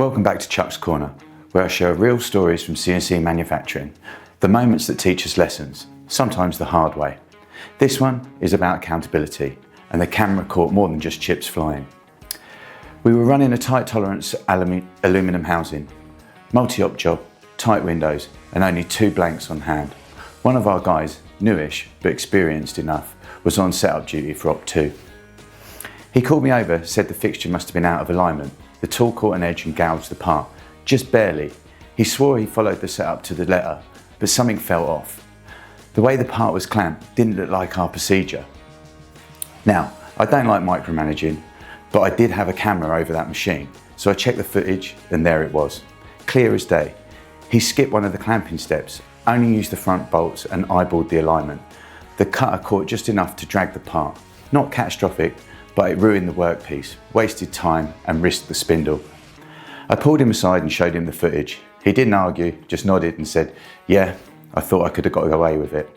Welcome back to Chuck's Corner, where I share real stories from CNC manufacturing, the moments that teach us lessons, sometimes the hard way. This one is about accountability, and the camera caught more than just chips flying. We were running a tight tolerance aluminium housing, multi-op job, tight windows, and only 2 blanks on hand. One of our guys, newish but experienced enough, was on setup duty for Op 2. He called me over, said the fixture must have been out of alignment. The tool caught an edge and gouged the part, just barely. He swore he followed the setup to the letter, but something fell off. The way the part was clamped didn't look like our procedure. Now, I don't like micromanaging, but I did have a camera over that machine, so I checked the footage and there it was, clear as day. He skipped one of the clamping steps, only used the front bolts and eyeballed the alignment. The cutter caught just enough to drag the part. Not catastrophic, but it ruined the workpiece, wasted time and risked the spindle. I pulled him aside and showed him the footage. He didn't argue, just nodded and said, "Yeah, I thought I could have got away with it."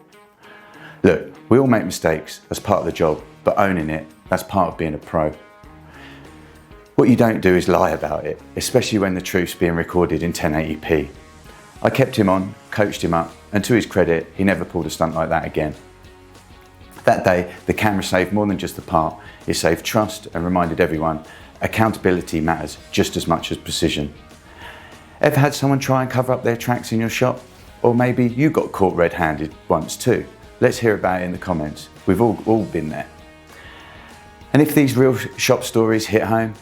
Look, we all make mistakes, that's part of the job, but owning it, that's part of being a pro. What you don't do is lie about it, especially when the truth's being recorded in 1080p. I kept him on, coached him up, and to his credit, he never pulled a stunt like that again. That day, the camera saved more than just the part. It saved trust and reminded everyone accountability matters just as much as precision. Ever had someone try and cover up their tracks in your shop? Or maybe you got caught red-handed once too. Let's hear about it in the comments. We've all been there. And if these real shop stories hit home,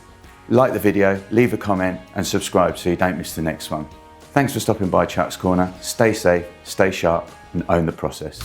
like the video, leave a comment and subscribe so you don't miss the next one. Thanks for stopping by Chuck's Corner. Stay safe, stay sharp and own the process.